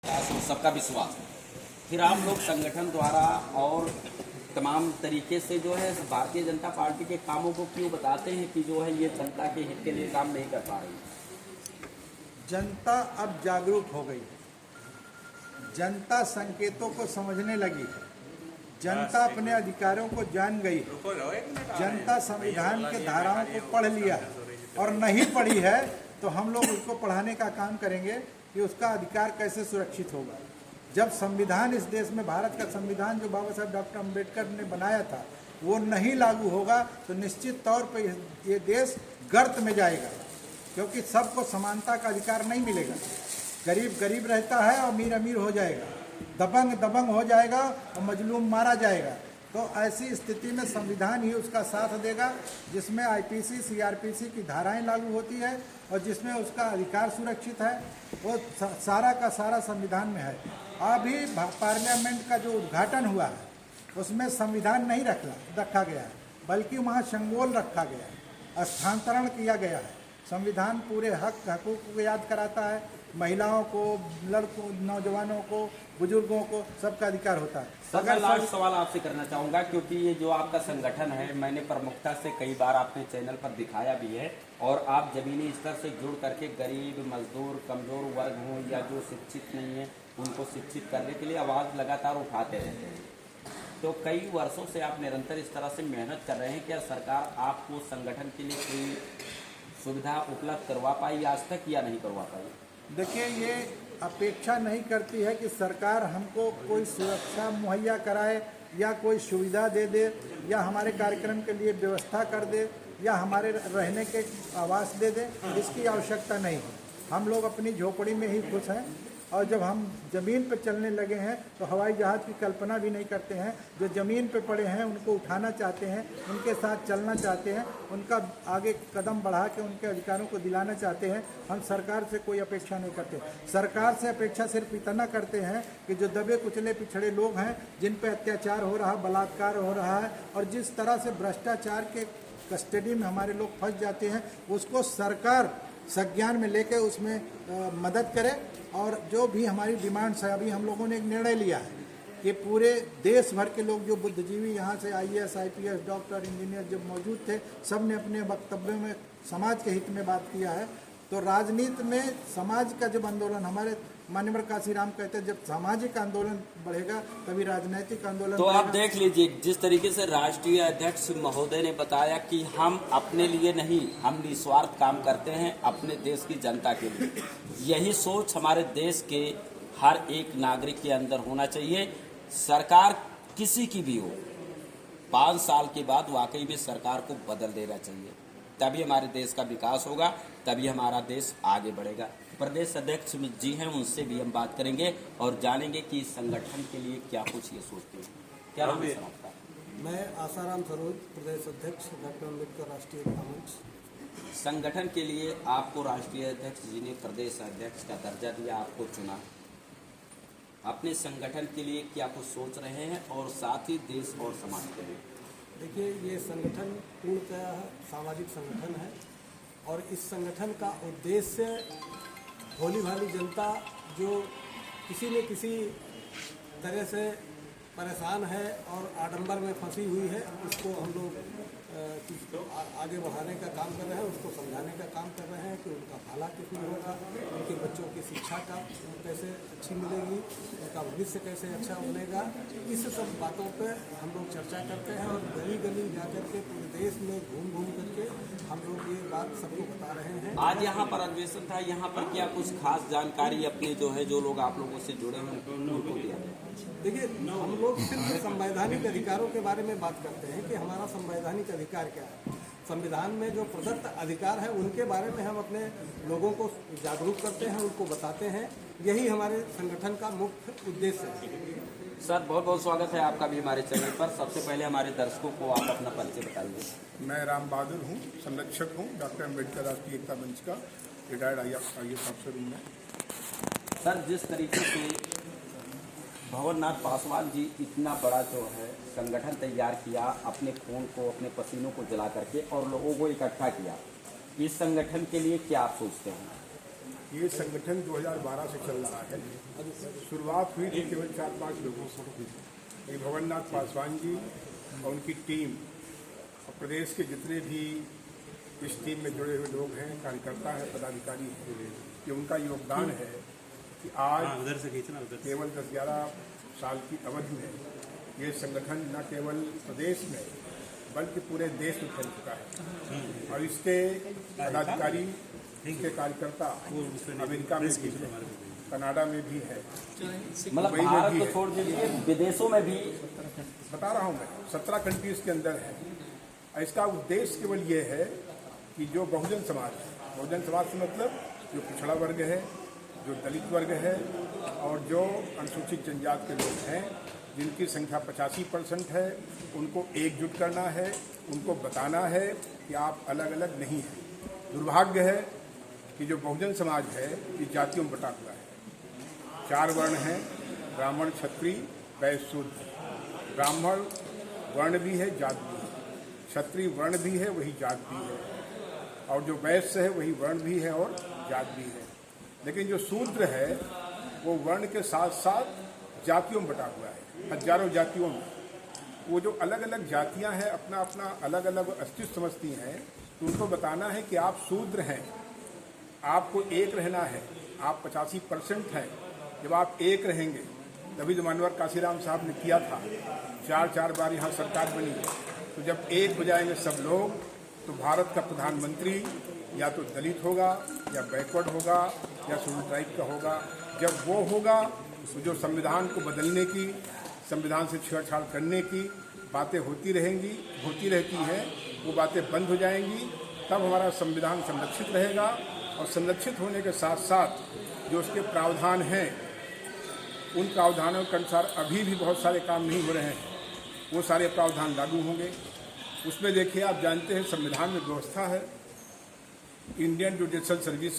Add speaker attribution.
Speaker 1: सबका विश्वास। फिर आप लोग संगठन द्वारा और तमाम तरीके से जो है भारतीय जनता पार्टी के कामों को क्यों बताते हैं कि जो है ये जनता के हित के लिए काम नहीं कर पा रही?
Speaker 2: जनता अब जागरूक हो गई है, जनता संकेतों को समझने लगी है, जनता अपने अधिकारों को जान गई है, जनता संविधान के धाराओं को पढ़ लिया है और नहीं पढ़ी है तो हम लोग उसको पढ़ाने का काम करेंगे कि उसका अधिकार कैसे सुरक्षित होगा। जब संविधान इस देश में, भारत का संविधान जो बाबा साहब डॉक्टर अम्बेडकर ने बनाया था, वो नहीं लागू होगा तो निश्चित तौर पर ये देश गर्त में जाएगा, क्योंकि सबको समानता का अधिकार नहीं मिलेगा। गरीब गरीब रहता है और अमीर अमीर हो जाएगा, दबंग दबंग हो जाएगा और मजलूम मारा जाएगा। तो ऐसी स्थिति में संविधान ही उसका साथ देगा, जिसमें आईपीसी सीआरपीसी की धाराएं लागू होती है और जिसमें उसका अधिकार सुरक्षित है। वो सारा का सारा संविधान में है। अभी पार्लियामेंट का जो उद्घाटन हुआ है उसमें संविधान नहीं रखा गया है, बल्कि वहाँ शंगोल रखा गया है, स्थानांतरण किया गया है। संविधान पूरे हकूक़ को याद कराता है, महिलाओं को, लड़कों, नौजवानों को, बुजुर्गों को सबका अधिकार होता है।
Speaker 1: अगर लास्ट सवाल आपसे करना चाहूँगा, क्योंकि ये जो आपका संगठन है, मैंने प्रमुखता से कई बार अपने चैनल पर दिखाया भी है, और आप जमीनी स्तर से जुड़ करके गरीब, मजदूर, कमज़ोर वर्ग हों या जो शिक्षित नहीं है उनको शिक्षित करने के लिए आवाज़ लगातार उठाते रहते हैं। तो कई वर्षों से आप निरंतर इस तरह से मेहनत कर रहे हैं। क्या सरकार आपको संगठन के लिए कोई सुविधा उपलब्ध करवा पाई आज तक या नहीं करवा पाई?
Speaker 2: देखिए, ये अपेक्षा नहीं करती है कि सरकार हमको कोई सुरक्षा मुहैया कराए या कोई सुविधा दे दे या हमारे कार्यक्रम के लिए व्यवस्था कर दे या हमारे रहने के आवास दे दे। इसकी आवश्यकता नहीं है। हम लोग अपनी झोपड़ी में ही खुश हैं, और जब हम ज़मीन पर चलने लगे हैं तो हवाई जहाज़ की कल्पना भी नहीं करते हैं। जो ज़मीन पे पड़े हैं उनको उठाना चाहते हैं, उनके साथ चलना चाहते हैं, उनका आगे कदम बढ़ा के उनके अधिकारों को दिलाना चाहते हैं। हम सरकार से कोई अपेक्षा नहीं करते। सरकार से अपेक्षा सिर्फ इतना करते हैं कि जो दबे कुचले पिछड़े लोग हैं, जिन पर अत्याचार हो रहा, बलात्कार हो रहा है और जिस तरह से भ्रष्टाचार के कस्टडी में हमारे लोग फंस जाते हैं, उसको सरकार संज्ञान में लेके उसमें मदद करे। और जो भी हमारी डिमांड्स है, अभी हम लोगों ने एक निर्णय लिया है कि पूरे देश भर के लोग जो बुद्धिजीवी यहाँ से आईएएस, आईपीएस, डॉक्टर, इंजीनियर जब मौजूद थे, सब ने अपने वक्तव्यों में समाज के हित में बात किया है। तो राजनीति में समाज का जब आंदोलन, हमारे माननीय काशीराम कहते हैं, जब सामाजिक आंदोलन बढ़ेगा तभी राजनीतिक आंदोलन
Speaker 1: तो
Speaker 2: बढ़ेगा।
Speaker 1: आप देख लीजिए, जिस तरीके से राष्ट्रीय अध्यक्ष महोदय ने बताया कि हम अपने लिए नहीं, हम निस्वार्थ काम करते हैं अपने देश की जनता के लिए। यही सोच हमारे देश के हर एक नागरिक के अंदर होना चाहिए। सरकार किसी की भी हो, 5 साल के बाद वाकई में सरकार को बदल देना चाहिए, तभी हमारे देश का विकास होगा, तभी हमारा देश आगे बढ़ेगा। प्रदेश अध्यक्ष जी हैं, उनसे भी हम बात करेंगे और जानेंगे कि इस संगठन के लिए क्या कुछ ये सोचते हैं। क्या नाम है आपका?
Speaker 3: मैं आसाराम सरोज, प्रदेश अध्यक्ष डॉक्टर अम्बेडकर राष्ट्रीय एकता मंच।
Speaker 1: संगठन के लिए आपको राष्ट्रीय अध्यक्ष जी ने प्रदेश अध्यक्ष का दर्जा दिया, आपको चुना। अपने संगठन के लिए क्या कुछ सोच रहे हैं और साथ ही देश और समाज के लिए?
Speaker 3: देखिए, ये संगठन पूर्णतः सामाजिक संगठन है और इस संगठन का उद्देश्य भोली भाली जनता जो किसी न किसी तरह से परेशान है और आडंबर में फंसी हुई है, उसको हम लोग आगे बढ़ाने का काम कर रहे हैं, उसको समझाने का काम कर रहे हैं कि उनका भला कितना होगा, उनके बच्चों की शिक्षा का कैसे अच्छी मिलेगी, उनका भविष्य कैसे अच्छा बनेगा। इस सब बातों पे हम लोग चर्चा करते हैं और गली गली जा करके पूरे देश में घूम घूम करके हम लोग ये बात सबको बता रहे हैं।
Speaker 1: आज यहाँ पर अधिवेशन था, यहाँ पर क्या कुछ खास जानकारी अपने जो है, जो लोग आप लोगों से जुड़े हैं उनको दिया गया?
Speaker 3: देखिए, हम लोग सिर्फ संवैधानिक अधिकारों के बारे में बात करते हैं कि हमारा संवैधानिक अधिकार क्या है। संविधान में जो प्रदत्त अधिकार है उनके बारे में हम अपने लोगों को जागरूक करते हैं, उनको बताते हैं। यही हमारे संगठन का मुख्य उद्देश्य है।
Speaker 1: सर, बहुत बहुत स्वागत है आपका भी हमारे चैनल पर। सबसे पहले हमारे दर्शकों को आप अपना परिचय बताइए।
Speaker 4: मैं राम बहादुर हूँ, संरक्षक हूँ, डॉक्टर अम्बेडकर राष्ट्रीय एकता मंच का रिटायर्ड IAS अफसर हूँ मैं।
Speaker 1: सर, जिस तरीके से भंवरनाथ पासवान जी इतना बड़ा जो है संगठन तैयार किया, अपने खून को, अपने पसीनों को जला करके और लोगों को इकट्ठा किया, इस संगठन के लिए क्या आप सोचते हैं?
Speaker 4: ये संगठन 2012 से चल रहा है। शुरुआत हुई थी केवल 4-5 लोगों से। भवननाथ पासवान जी और उनकी टीम और प्रदेश के जितने भी इस टीम में जुड़े हुए लोग हैं, कार्यकर्ता हैं, पदाधिकारी हैं, ये उनका योगदान है कि आज केवल 10-11 साल की अवधि में ये संगठन न केवल प्रदेश में बल्कि पूरे देश में फैल चुका है। और इसके पदाधिकारी, इसके कार्यकर्ता अमेरिका में भी है, कनाडा में भी है,
Speaker 1: मतलब भारत को छोड़ दीजिए विदेशों में भी,
Speaker 4: बता रहा हूँ मैं, 17 कंट्रीज के अंदर है। इसका उद्देश्य केवल ये है कि जो बहुजन समाज है, बहुजन समाज से मतलब जो पिछड़ा वर्ग है, जो दलित वर्ग है और जो अनुसूचित जनजाति के लोग हैं, जिनकी संख्या 85% है, उनको एकजुट करना है, उनको बताना है कि आप अलग अलग नहीं हैं। दुर्भाग्य है कि जो बहुजन समाज है ये जातियों में बटा हुआ है। 4 वर्ण हैं, ब्राह्मण, क्षत्रिय, वैश्य, शूद्र। ब्राह्मण वर्ण भी है, जात भी है, क्षत्रिय वर्ण भी है, वही जात भी है, और जो वैश्य है वही वर्ण भी है और जात भी है। लेकिन जो शूद्र है वो वर्ण के साथ साथ जातियों में बटा हुआ है, हजारों जातियों में। वो जो अलग अलग जातियां हैं अपना अपना अलग अलग अस्तित्व समझती हैं, तो उनको बताना है कि आप शूद्र हैं, आपको एक रहना है, आप 85% हैं। जब आप एक रहेंगे, तभी तो मानवर काशीराम साहब ने किया था, 4 बार यहाँ सरकार बनी। तो जब एक हो जाएंगे सब लोग, तो भारत का प्रधानमंत्री या तो दलित होगा या बैकवर्ड होगा या शेड्यूल ट्राइब का होगा। जब वो होगा तो जो संविधान को बदलने की, संविधान से छेड़छाड़ करने की बातें होती रहती हैं, वो बातें बंद हो जाएंगी। तब हमारा संविधान संरक्षित रहेगा, और संरक्षित होने के साथ साथ जो उसके प्रावधान हैं, उन प्रावधानों के अनुसार अभी भी बहुत सारे काम नहीं हो रहे हैं, वो सारे प्रावधान लागू होंगे। उसमें देखिए, आप जानते हैं संविधान में व्यवस्था है इंडियन जुडिशल सर्विस